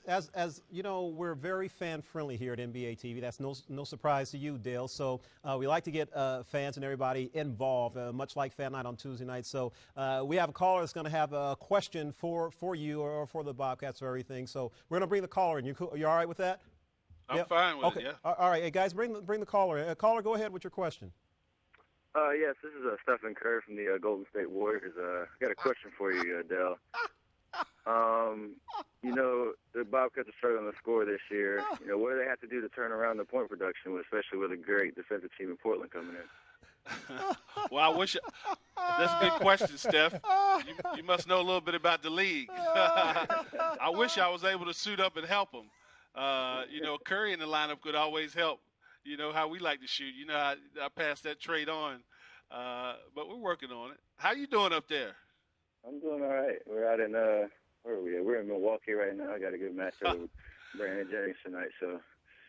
as you know, we're very fan friendly here at NBA TV. That's no surprise to you, Dale. So we like to get fans and everybody involved, much like Fan Night on Tuesday night. So we have a caller that's going to have a question for you or for the Bobcats or everything. So we're going to bring the caller in. You all right with that? I'm Yeah. fine with Okay. it, yeah. All right, hey guys, bring the caller in. Caller, go ahead with your question. Yes, this is Stephen Kerr from the Golden State Warriors. I got a question for you, Dell. The Bobcats are struggling to score this year. What do they have to do to turn around the point production, especially with a great defensive team in Portland coming in? Well, I wish that's a good question, Steph. You must know a little bit about the league. I wish I was able to suit up and help them. Curry in the lineup could always help. You know how we like to shoot. I pass that trait on. But we're working on it. How you doing up there? I'm doing all right. We're out in where are we at? We're in Milwaukee right now. I got a good matchup with Brandon Jennings tonight, so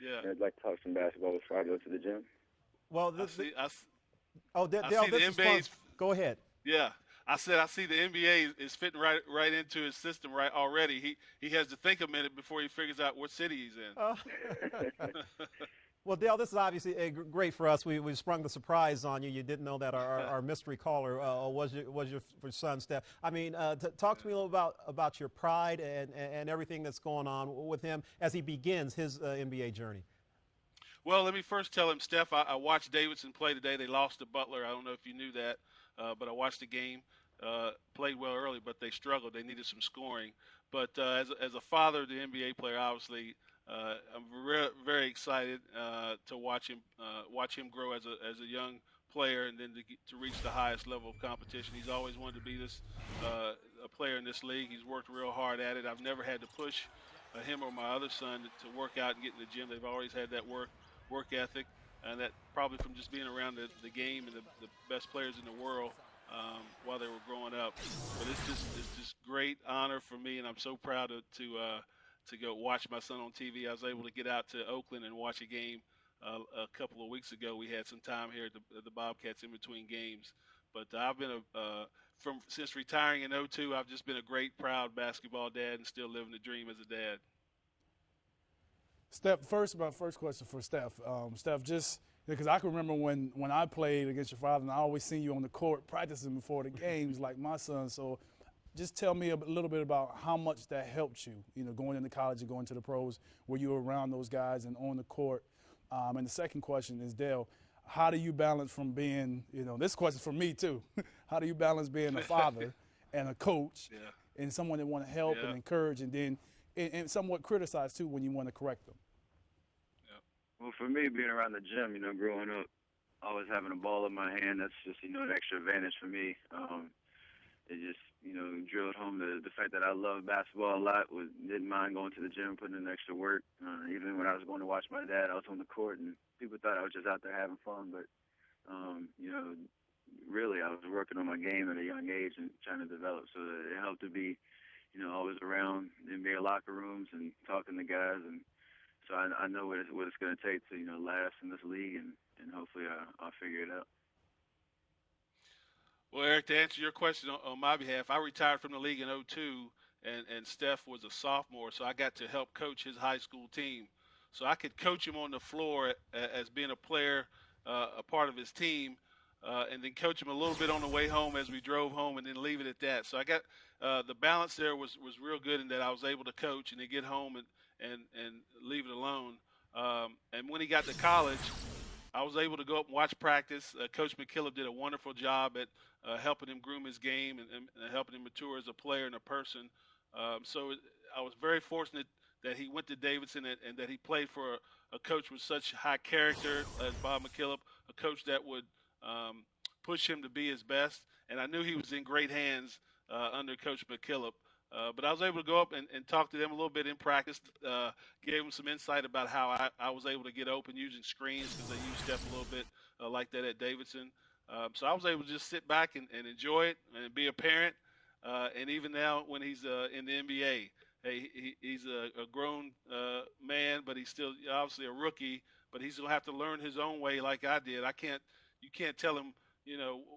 Yeah. I'd like to talk some basketball before I go to the gym. Well, I see Dale, the this is fun. NBA's Go ahead. Yeah, I see the NBA is fitting right into his system right already. He has to think a minute before he figures out what city he's in. Well, Dale, this is obviously great for us. We sprung the surprise on you. You didn't know that our mystery caller was your son, Steph. I mean, talk to me a little about your pride and everything that's going on with him as he begins his NBA journey. Well, let me first tell him, Steph, I watched Davidson play today. They lost to Butler. I don't know if you knew that, but I watched the game. Played well early, but they struggled. They needed some scoring. But as a father of the NBA player, obviously, I'm very excited to watch him grow as a young player and then to reach the highest level of competition. He's always wanted to be this a player in this league. He's worked real hard at it. I've never had to push him or my other son to work out and get in the gym. They've always had that work ethic, and that probably from just being around the game and the best players in the world while they were growing up. But it's just great honor for me, and I'm so proud to go watch my son on TV. I was able to get out to Oakland and watch a game a couple of weeks ago. We had some time here at the Bobcats in between games. But I've been since retiring in '02, I've just been a great, proud basketball dad and still living the dream as a dad. Steph, my first question for Steph. Steph, just because I can remember when I played against your father, and I always seen you on the court practicing before the games, like my son. So, just tell me a little bit about how much that helped you. Going into college and going to the pros, where you were around those guys and on the court. And the second question is, Dale, how do you balance from being, this question for me too. How do you balance being a father and a coach and someone that want to help and encourage, and then and somewhat criticize too when you want to correct them? Well, for me, being around the gym, growing up, always having a ball in my hand, that's just, an extra advantage for me. It just, drilled home the fact that I love basketball a lot, didn't mind going to the gym, putting in extra work. Even when I was going to watch my dad, I was on the court, and people thought I was just out there having fun. But, really, I was working on my game at a young age and trying to develop. So it helped to be, always around the NBA locker rooms and talking to guys. And so I know what it's going to take to, last in this league, and hopefully I'll figure it out. Well, Eric, to answer your question on my behalf, I retired from the league in '02, and Steph was a sophomore, so I got to help coach his high school team. So I could coach him on the floor as being a player, a part of his team, and then coach him a little bit on the way home as we drove home, and then leave it at that. So I got the balance there was real good in that I was able to coach and then get home and leave it alone. And when he got to college, I was able to go up and watch practice. Coach McKillop did a wonderful job at helping him groom his game and helping him mature as a player and a person. So I was very fortunate that he went to Davidson and that he played for a coach with such high character as Bob McKillop, a coach that would push him to be his best. And I knew he was in great hands under Coach McKillop. But I was able to go up and talk to them a little bit in practice, gave them some insight about how I was able to get open using screens because they use Steph a little bit like that at Davidson. So I was able to just sit back and enjoy it and be a parent. And even now when he's in the NBA, he's a grown man, but he's still obviously a rookie. But he's going to have to learn his own way like I did. You can't tell him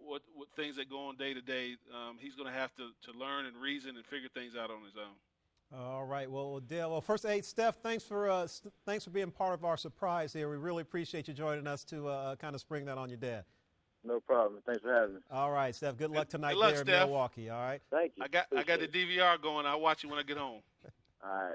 what things that go on day to day. He's going to have to learn and reason and figure things out on his own. All right. Well, Dale. Well, first, hey, Steph, thanks for being part of our surprise here. We really appreciate you joining us to kind of spring that on your dad. No problem. Thanks for having me. All right, Steph. Good luck tonight luck, there in Steph. Milwaukee. All right. Thank you. I got the DVR going. I'll watch it when I get home. All right.